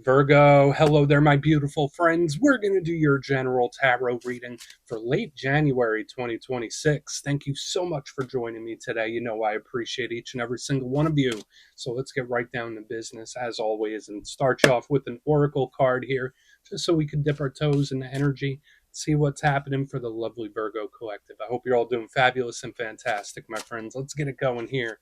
Virgo, hello there, my beautiful friends. We're going to do your general tarot reading for late January 2026. Thank you so much for joining me today. You know, I appreciate each and every single one of you. So let's get right down to business, as always, and start you off with an oracle card here, just so we can dip our toes in the energy, see what's happening for the lovely Virgo collective. I hope you're all doing fabulous and fantastic, my friends. Let's get it going here.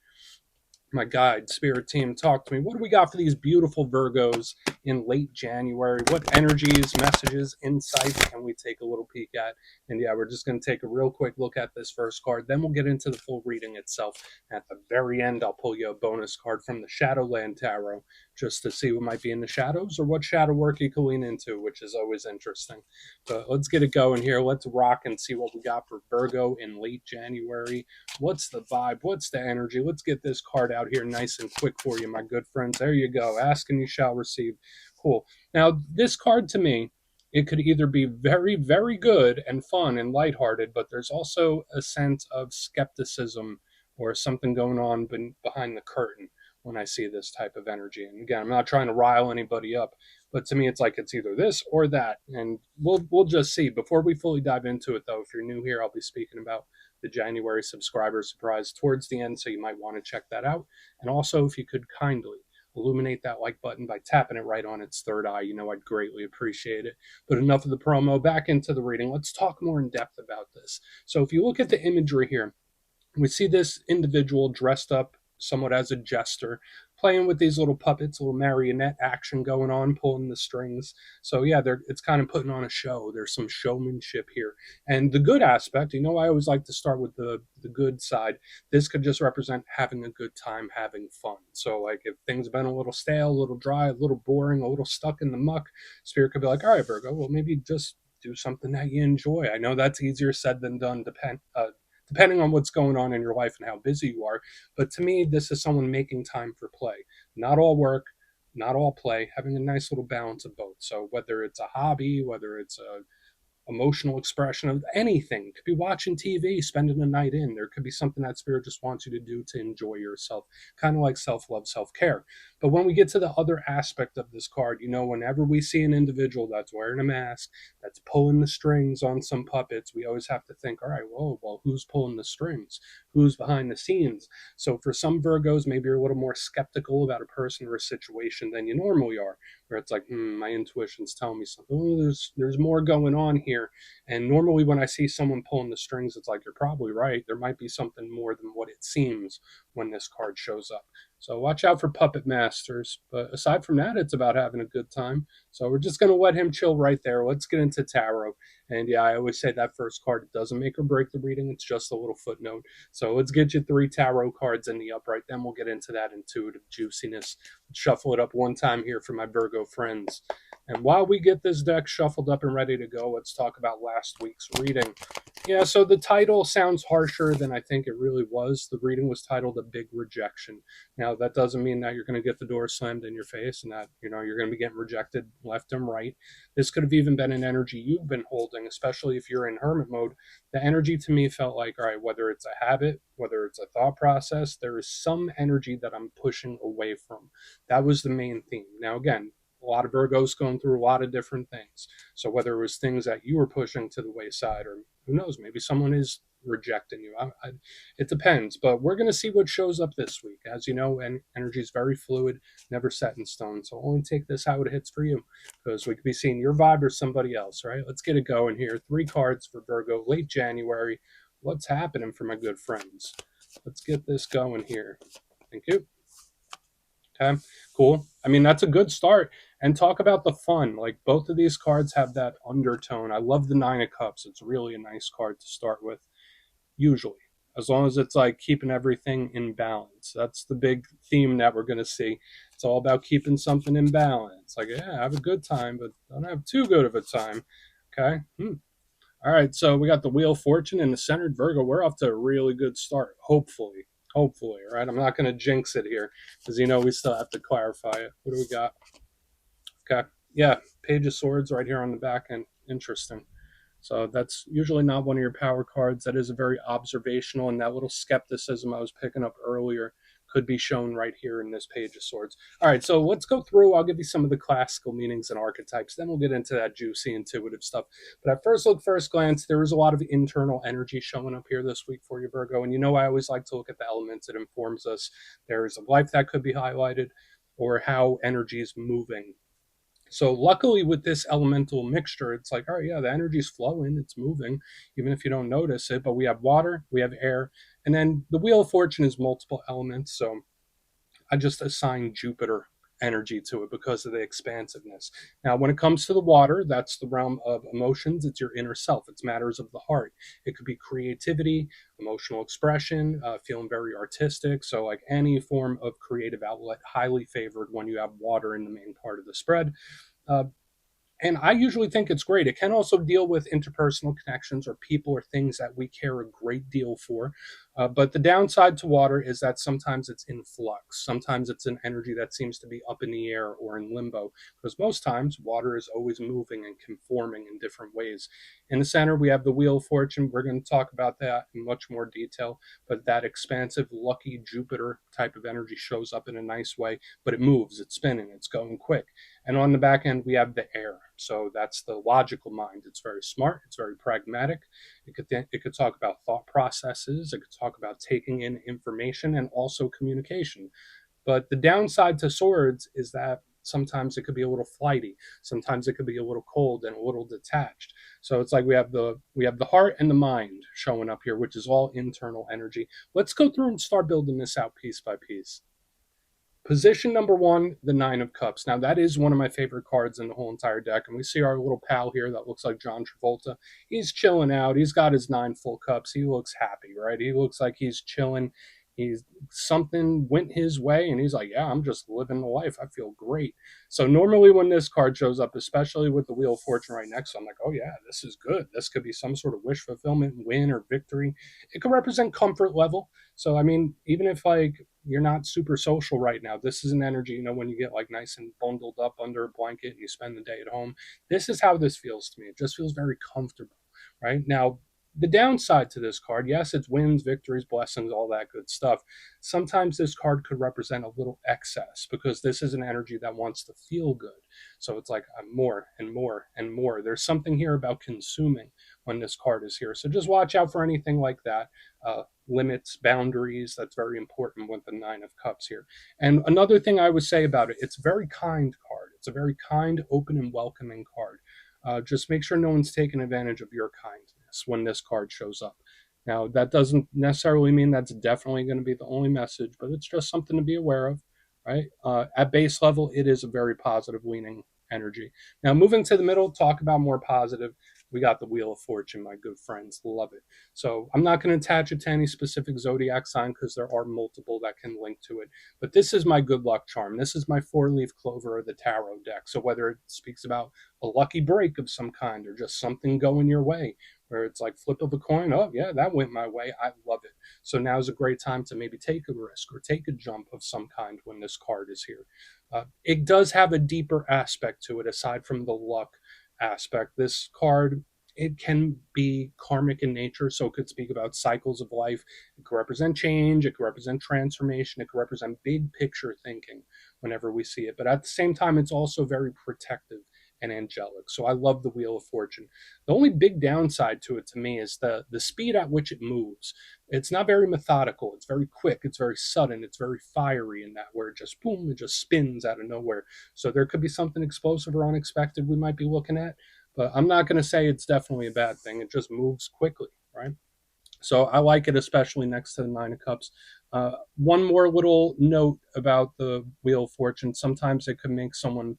My guide, spirit team, talk to me. What do we got for these beautiful Virgos in late January? What energies, messages, insights can we take a little peek at? And yeah, we're just going to take a real quick look at this first card. Then we'll get into the full reading itself. At the very end, I'll pull you a bonus card from the Shadowland Tarot just to see what might be in the shadows or what shadow work you can lean into, which is always interesting. But let's get it going here. Let's rock and see what we got for Virgo in late January. What's the vibe? What's the energy? Let's get this card out here nice and quick for you, my good friends. There you go. Ask and you shall receive. Cool. Now, this card to me, it could either be very, very good and fun and lighthearted, but there's also a sense of skepticism or something going on behind the curtain when I see this type of energy. And again, I'm not trying to rile anybody up, but to me, it's like it's either this or that. And we'll just see. Before we fully dive into it, though, if you're new here, I'll be speaking about the January subscriber surprise towards the end, so you might want to check that out. And also, if you could kindly illuminate that like button by tapping it right on its third eye, you know I'd greatly appreciate it. But enough of the promo, back into the reading. Let's talk more in depth about this. So if you look at the imagery here, we see this individual dressed up somewhat as a jester, playing with these little puppets, little marionette action going on, pulling the strings. So yeah, it's kind of putting on a show. There's some showmanship here. And the good aspect, you know, I always like to start with the good side. This could just represent having a good time, having fun. So like if things been a little stale, a little dry, a little boring, a little stuck in the muck, Spirit could be like, all right, Virgo, well, maybe just do something that you enjoy. I know that's easier said than done, depending on what's going on in your life and how busy you are. But to me, this is someone making time for play. Not all work, not all play, having a nice little balance of both. So whether it's a hobby, whether it's a emotional expression of anything. Could be watching TV, spending the night in. There could be something that spirit just wants you to do to enjoy yourself, kind of like self-love, self-care. But when we get to the other aspect of this card, you know, whenever we see an individual that's wearing a mask, that's pulling the strings on some puppets, we always have to think, all right, well, who's pulling the strings? Who's behind the scenes? So for some Virgos, maybe you're a little more skeptical about a person or a situation than you normally are, where it's like, my intuition's telling me something. Oh, there's more going on here. And normally when I see someone pulling the strings, it's like, you're probably right. There might be something more than what it seems when this card shows up. So watch out for puppet masters. But aside from that, it's about having a good time. So we're just going to let him chill right there. Let's get into tarot. And yeah, I always say that first card doesn't make or break the reading. It's just a little footnote. So let's get you 3 tarot cards in the upright. Then we'll get into that intuitive juiciness. Let's shuffle it up one time here for my Virgo friends. And while we get this deck shuffled up and ready to go, let's talk about last week's reading. Yeah, so the title sounds harsher than I think it really was. The reading was titled A Big Rejection. Now, that doesn't mean that you're going to get the door slammed in your face and that, you know, you're going to be getting rejected left and right. This could have even been an energy you've been holding, especially if you're in hermit mode. The energy to me felt like, all right, whether it's a habit, whether it's a thought process, there is some energy that I'm pushing away from. That was the main theme. Now, again, a lot of Virgos going through a lot of different things. So whether it was things that you were pushing to the wayside, or who knows, maybe someone is rejecting you. It depends, but we're going to see what shows up this week. As you know, energy is very fluid, never set in stone. So only take this how it hits for you, because we could be seeing your vibe or somebody else, right? Let's get it going here. 3 cards for Virgo, late January. What's happening for my good friends? Let's get this going here. Thank you. Okay, cool. I mean, that's a good start. And talk about the fun. Like, both of these cards have that undertone. I love the 9 of Cups. It's really a nice card to start with, usually, as long as it's like keeping everything in balance. That's the big theme that we're going to see. It's all about keeping something in balance. Like, yeah, have a good time, but don't have too good of a time. Okay. All right, so we got the Wheel of Fortune in the centered Virgo. We're off to a really good start, hopefully. Hopefully, right? I'm not going to jinx it here, because, you know, we still have to clarify it. What do we got? Okay, yeah, Page of Swords right here on the back end. Interesting. So that's usually not one of your power cards. That is a very observational, and that little skepticism I was picking up earlier could be shown right here in this Page of Swords. All right, so let's go through. I'll give you some of the classical meanings and archetypes. Then we'll get into that juicy, intuitive stuff. But at first look, first glance, there is a lot of internal energy showing up here this week for you, Virgo. And you know I always like to look at the elements. It informs us there's a life that could be highlighted or how energy is moving. So luckily with this elemental mixture, it's like, all right, yeah, the energy's flowing, it's moving, even if you don't notice it. But we have water, we have air, and then the Wheel of Fortune is multiple elements. So I just assign Jupiter energy to it because of the expansiveness. Now, when it comes to the water, that's the realm of emotions. It's your inner self. It's matters of the heart. It could be creativity, emotional expression, feeling very artistic. So, like any form of creative outlet, highly favored when you have water in the main part of the spread. Uh, and I usually think it's great. It can also deal with interpersonal connections or people or things that we care a great deal for. But the downside to water is that sometimes it's in flux. Sometimes it's an energy that seems to be up in the air or in limbo, because most times water is always moving and conforming in different ways. In the center, we have the Wheel of Fortune. We're going to talk about that in much more detail, but that expansive, lucky Jupiter type of energy shows up in a nice way, but it moves, it's spinning, it's going quick. And on the back end, we have the air. So that's the logical mind. It's very smart. It's very pragmatic. It could talk about thought processes. It could talk about taking in information and also communication. But the downside to swords is that sometimes it could be a little flighty. Sometimes it could be a little cold and a little detached. So it's like we have the heart and the mind showing up here, which is all internal energy. Let's go through and start building this out piece by piece. Position number one, the Nine of Cups. Now, that is one of my favorite cards in the whole entire deck. And we see our little pal here that looks like John Travolta. He's chilling out. He's got his 9 full cups. He looks happy, right? He looks like he's chilling. He's something went his way, and he's like, yeah, I'm just living the life. I feel great. So normally when this card shows up, especially with the Wheel of Fortune right next, I'm like, oh yeah, this is good. This could be some sort of wish fulfillment, win, or victory. It could represent comfort level. So I mean, even if like you're not super social right now, this is an energy, when you get like nice and bundled up under a blanket and you spend the day at home. This is how this feels to me. It just feels very comfortable, right? Now, the downside to this card, yes, it's wins, victories, blessings, all that good stuff. Sometimes this card could represent a little excess because this is an energy that wants to feel good. So it's like more and more and more. There's something here about consuming when this card is here. So just watch out for anything like that. Limits, boundaries, that's very important with the Nine of Cups here. And another thing I would say about it, it's a very kind card. It's a very kind, open, and welcoming card. Just make sure no one's taking advantage of your kindness when this card shows up. Now, that doesn't necessarily mean that's definitely going to be the only message, but it's just something to be aware of, right? At base level, it is a very positive leaning energy. Now, moving to the middle, talk about more positive. We got the Wheel of Fortune, my good friends. Love it. So I'm not going to attach it to any specific zodiac sign because there are multiple that can link to it. But this is my good luck charm. This is my 4-leaf clover of the tarot deck. So whether it speaks about a lucky break of some kind or just something going your way, where it's like flip of a coin, oh yeah, that went my way, I love it. So now's a great time to maybe take a risk or take a jump of some kind when this card is here. It does have a deeper aspect to it aside from the luck aspect. This card, it can be karmic in nature, so it could speak about cycles of life. It could represent change, it could represent transformation, it could represent big picture thinking whenever we see it. But at the same time, it's also very protective and angelic. So I love the Wheel of Fortune. The only big downside to it to me is the speed at which it moves. It's not very methodical. It's very quick. It's very sudden. It's very fiery in that where it just boom, it just spins out of nowhere. So there could be something explosive or unexpected we might be looking at. But I'm not going to say it's definitely a bad thing. It just moves quickly, right? So I like it, especially next to the Nine of Cups. One more little note about the Wheel of Fortune. Sometimes it could make someone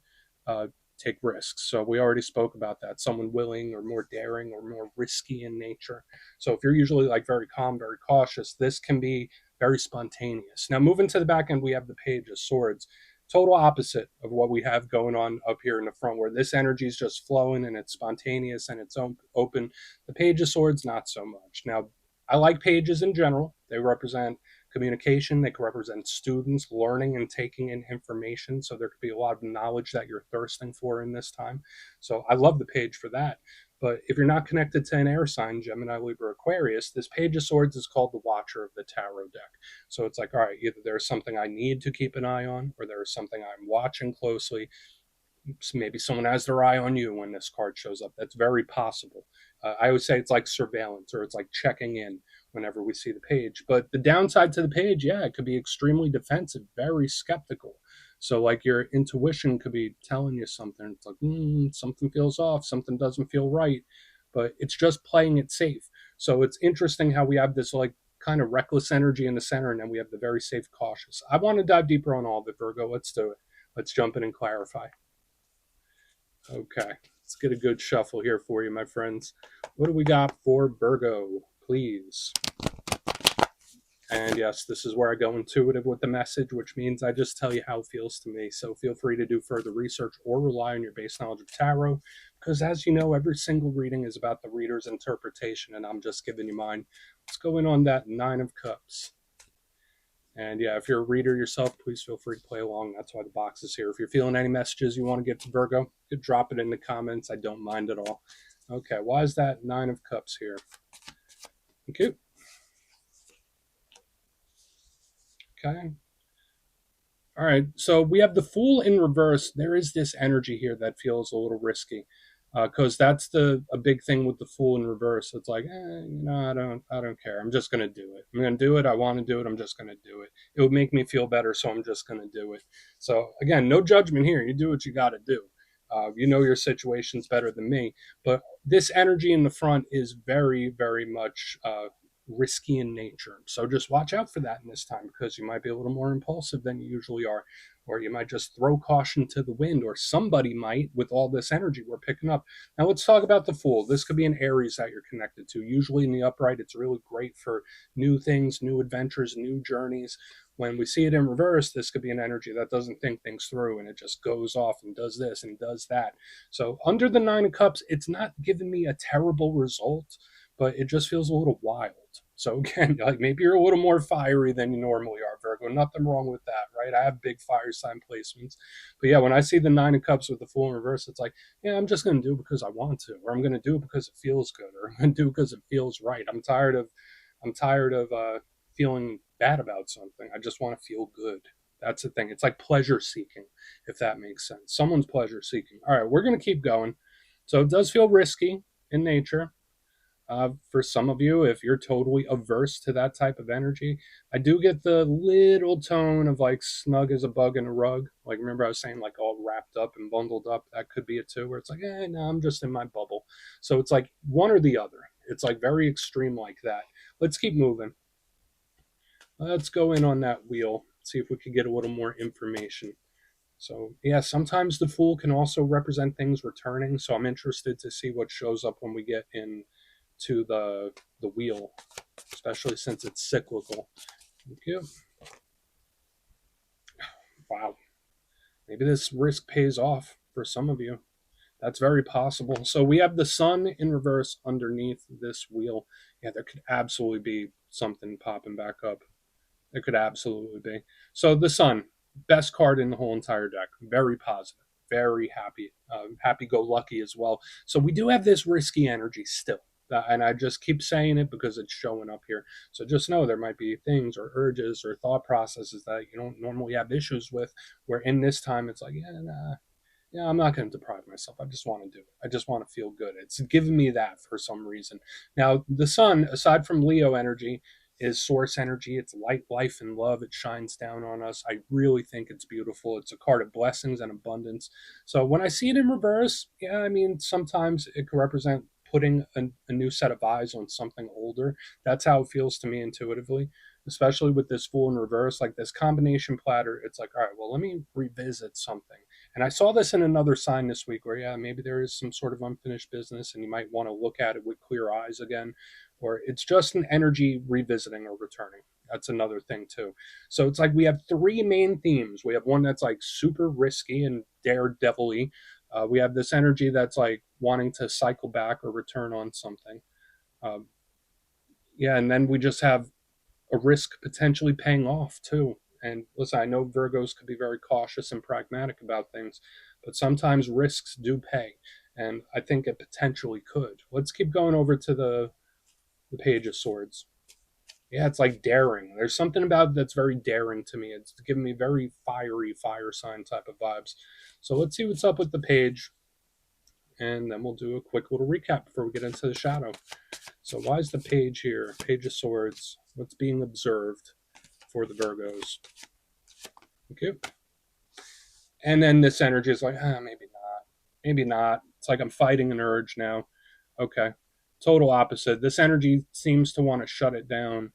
uh, take risks. So we already spoke about that. Someone willing or more daring or more risky in nature. So if you're usually like very calm, very cautious, this can be very spontaneous. Now, moving to the back end, we have the Page of Swords. Total opposite of what we have going on up here in the front, where this energy is just flowing and it's spontaneous and it's open. The Page of Swords, not so much. Now, I like pages in general. They represent communication. They can represent students learning and taking in information. So there could be a lot of knowledge that you're thirsting for in this time. So I love the page for that. But if you're not connected to an air sign, Gemini, Libra, Aquarius, this Page of Swords is called the Watcher of the Tarot deck. So it's like, all right, either there's something I need to keep an eye on, or there's something I'm watching closely. Maybe someone has their eye on you when this card shows up. That's very possible. I would say it's like surveillance, or it's like checking in whenever we see the page. But the downside to the page, yeah, it could be extremely defensive, very skeptical. So like your intuition could be telling you something. It's like, something feels off, something doesn't feel right, but it's just playing it safe. So it's interesting how we have this like kind of reckless energy in the center, and then we have the very safe, cautious. I want to dive deeper on all of it, Virgo. Let's do it. Let's jump in and clarify. Okay, let's get a good shuffle here for you, my friends. What do we got for Virgo, please? And yes, this is where I go intuitive with the message, which means I just tell you how it feels to me. So feel free to do further research or rely on your base knowledge of tarot, because as you know, every single reading is about the reader's interpretation, and I'm just giving you mine. Let's go in on that Nine of Cups. And yeah, if you're a reader yourself, please feel free to play along. That's why the box is here. If you're feeling any messages you want to get to Virgo, you could drop it in the comments. I don't mind at all. Okay, why is that Nine of Cups here? Okay. Okay. All right, so we have the Fool in reverse. There is this energy here that feels a little risky, because that's a big thing with the Fool in reverse. It's like, I don't care. I'm just gonna do it. I'm gonna do it. I want to do it. I'm just gonna do it. It would make me feel better, so I'm just gonna do it. So again, no judgment here. You do what you got to do. You know your situation's better than me, but this energy in the front is very, very much risky in nature. So just watch out for that in this time, because you might be a little more impulsive than you usually are, or you might just throw caution to the wind, or somebody might with all this energy we're picking up. Now let's talk about the Fool. This could be an Aries that you're connected to. Usually in the upright, it's really great for new things, new adventures, new journeys. When we see it in reverse, this could be an energy that doesn't think things through, and it just goes off and does this and does that. So under the Nine of Cups, it's not giving me a terrible result, but it just feels a little wild. So again, like maybe you're a little more fiery than you normally are, Virgo. Nothing wrong with that, right? I have big fire sign placements. But yeah, when I see the Nine of Cups with the Fool in reverse, it's like, yeah, I'm just going to do it because I want to, or I'm going to do it because it feels good, or I'm going to do it because it feels right. I'm tired of feeling bad about something. I just want to feel good. That's the thing. It's like pleasure seeking, if that makes sense. Someone's pleasure seeking. All right, we're going to keep going. So it does feel risky in nature. For some of you, if you're totally averse to that type of energy, I do get the little tone of like snug as a bug in a rug. Like, remember I was saying like all wrapped up and bundled up? That could be it too, where it's like, no, I'm just in my bubble. So it's like one or the other. It's like very extreme like that. Let's keep moving. Let's go in on that wheel, see if we could get a little more information. So yeah, sometimes the Fool can also represent things returning. So I'm interested to see what shows up when we get in to the wheel, especially since it's cyclical. Thank you. Wow. Maybe this risk pays off for some of you. That's very possible. So we have the Sun in reverse underneath this wheel. Yeah, there could absolutely be something popping back up. There could absolutely be. So the Sun, best card in the whole entire deck. Very positive. Very happy. Happy-go-lucky as well. So we do have this risky energy still. And I just keep saying it because it's showing up here. So just know there might be things or urges or thought processes that you don't normally have issues with, where in this time it's like, yeah, I'm not going to deprive myself. I just want to do it. I just want to feel good. It's giving me that for some reason. Now, the Sun, aside from Leo energy, is source energy. It's light, life, and love. It shines down on us. I really think it's beautiful. It's a card of blessings and abundance. So when I see it in reverse, yeah, I mean, sometimes it could represent putting a new set of eyes on something older. That's how it feels to me intuitively, especially with this Fool in reverse, like this combination platter. It's like, all right, well, let me revisit something. And I saw this in another sign this week where, yeah, maybe there is some sort of unfinished business and you might want to look at it with clear eyes again, or it's just an energy revisiting or returning. That's another thing too. So it's like we have three main themes. We have one that's like super risky and daredevil-y. We have this energy that's like wanting to cycle back or return on something. Um, yeah, and then we just have a risk potentially paying off too. And listen, I know Virgos could be very cautious and pragmatic about things, but sometimes risks do pay. And I think it potentially could. Let's keep going over to the Page of Swords. Yeah, it's like daring. There's something about it that's very daring to me. It's giving me very fiery fire sign type of vibes. So let's see what's up with the page, and then we'll do a quick little recap before we get into the shadow. So why is the page here? Page of Swords. What's being observed for the Virgos? Okay. And then this energy is like, maybe not. Maybe not. It's like I'm fighting an urge now. Okay. Total opposite. This energy seems to want to shut it down.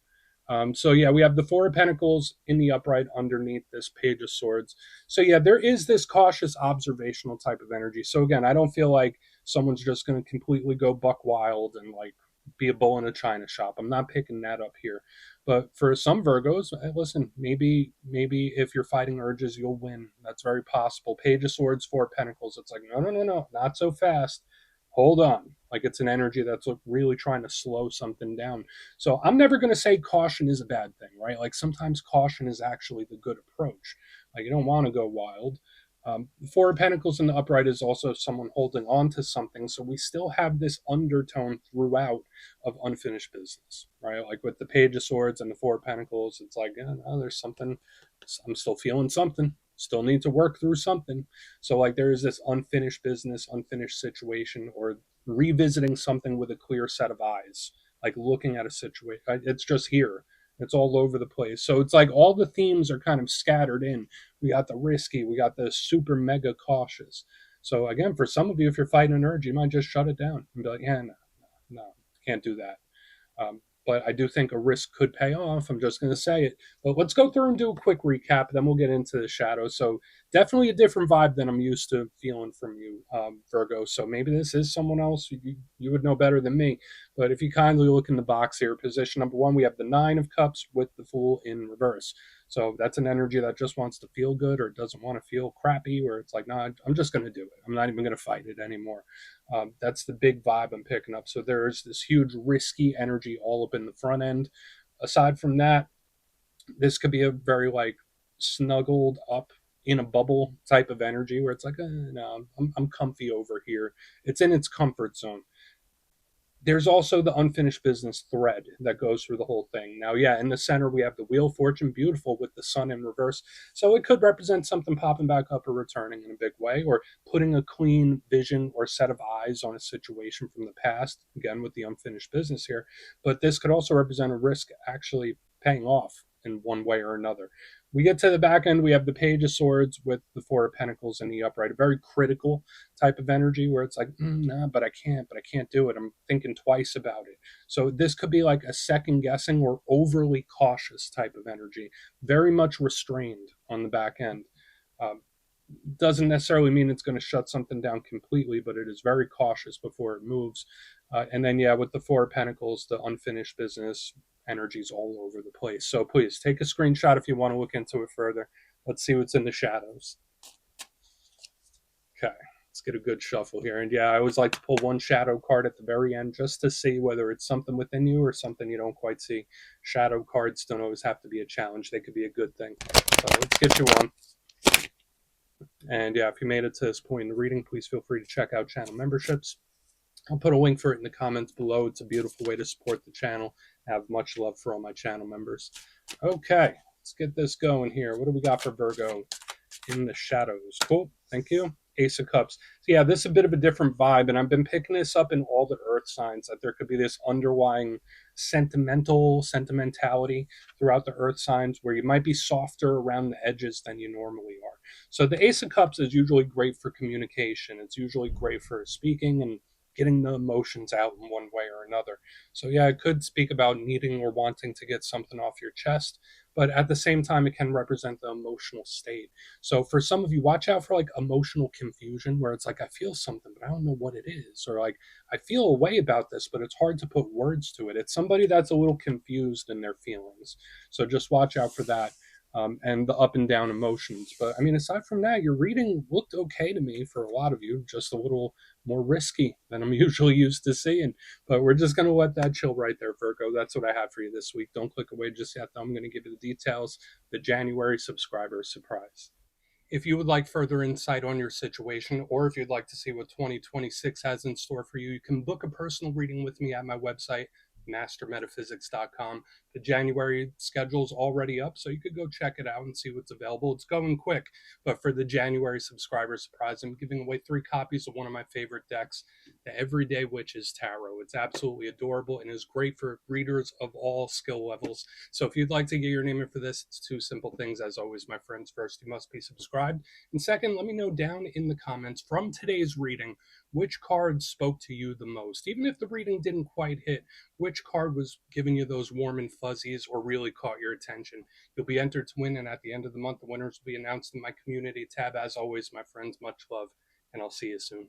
So yeah, we have the Four of Pentacles in the upright underneath this Page of Swords. So yeah, there is this cautious observational type of energy. So again, I don't feel like someone's just going to completely go buck wild and like be a bull in a china shop. I'm not picking that up here. But for some Virgos, listen, maybe if you're fighting urges, you'll win. That's very possible. Page of Swords, Four of Pentacles. It's like, no, not so fast. Hold on. Like it's an energy that's really trying to slow something down. So I'm never going to say caution is a bad thing, right? Like sometimes caution is actually the good approach. Like you don't want to go wild. The Four of Pentacles in the upright is also someone holding on to something. So we still have this undertone throughout of unfinished business, right? Like with the Page of Swords and the Four of Pentacles, it's like, no, there's something. I'm still feeling something. Still need to work through something. So like there is this unfinished business, unfinished situation, or revisiting something with a clear set of eyes, like looking at a situation. It's just here. It's all over the place. So it's like all the themes are kind of scattered in. We got the risky, we got the super mega cautious. So again, for some of you, if you're fighting an urge, you might just shut it down and be like, yeah, no, can't do that. But I do think a risk could pay off. I'm just going to say it. But let's go through and do a quick recap. Then we'll get into the shadow. So definitely a different vibe than I'm used to feeling from you, Virgo. So maybe this is someone else. You would know better than me. But if you kindly look in the box here, position number one, we have the Nine of Cups with the Fool in reverse. So that's an energy that just wants to feel good or doesn't want to feel crappy, or it's like, nah, I'm just going to do it. I'm not even going to fight it anymore. That's the big vibe I'm picking up. So there's this huge risky energy all up in the front end. Aside from that, this could be a very like snuggled up in a bubble type of energy where it's like, no, I'm comfy over here. It's in its comfort zone. There's also the unfinished business thread that goes through the whole thing. Now, yeah, in the center, we have the Wheel of Fortune, beautiful with the sun in reverse. So it could represent something popping back up or returning in a big way, or putting a clean vision or set of eyes on a situation from the past, again, with the unfinished business here. But this could also represent a risk actually paying off in one way or another. We get to the back end, we have the Page of Swords with the Four of Pentacles in the upright, a very critical type of energy where it's like, nah, but I can't do it. I'm thinking twice about it. So this could be like a second guessing or overly cautious type of energy, very much restrained on the back end. Um, doesn't necessarily mean it's going to shut something down completely, but it is very cautious before it moves. And then, yeah, with the Four of Pentacles, the unfinished business energies all over the place. So please take a screenshot if you want to look into it further. Let's see what's in the shadows. Okay, let's get a good shuffle here. And yeah, I always like to pull one shadow card at the very end just to see whether it's something within you or something you don't quite see. Shadow cards don't always have to be a challenge, they could be a good thing. So let's get you one. And yeah, if you made it to this point in the reading, please feel free to check out channel memberships. I'll put a link for it in the comments below. It's a beautiful way to support the channel. I have much love for all my channel members. Okay, let's get this going here. What do we got for Virgo in the shadows? Cool, thank you. Ace of Cups. So yeah, this is a bit of a different vibe, and I've been picking this up in all the earth signs, that there could be this underlying sentimentality throughout the earth signs where you might be softer around the edges than you normally are. So the Ace of Cups is usually great for communication. It's usually great for speaking and getting the emotions out in one way or another. So yeah, it could speak about needing or wanting to get something off your chest, but at the same time, it can represent the emotional state. So for some of you, watch out for like emotional confusion where it's like, I feel something, but I don't know what it is. Or like, I feel a way about this, but it's hard to put words to it. It's somebody that's a little confused in their feelings. So just watch out for that. And the up and down emotions. But I mean, aside from that, your reading looked okay to me for a lot of you, just a little more risky than I'm usually used to seeing. But we're just going to let that chill right there, Virgo. That's what I have for you this week. Don't click away just yet, though. I'm going to give you the details. The January subscriber surprise. If you would like further insight on your situation, or if you'd like to see what 2026 has in store for you, you can book a personal reading with me at my website, mastermetaphysics.com. The January schedule's already up, so you could go check it out and see what's available. It's going quick, but for the January subscriber surprise, I'm giving away 3 copies of one of my favorite decks, the Everyday Witches Tarot. It's absolutely adorable and is great for readers of all skill levels. So if you'd like to get your name in for this, it's 2 simple things. As always, my friends, first, you must be subscribed. And second, let me know down in the comments from today's reading which card spoke to you the most. Even if the reading didn't quite hit, which card was giving you those warm and fuzzies or really caught your attention. You'll be entered to win, and at the end of the month, the winners will be announced in my community tab. As always, my friends, much love, and I'll see you soon.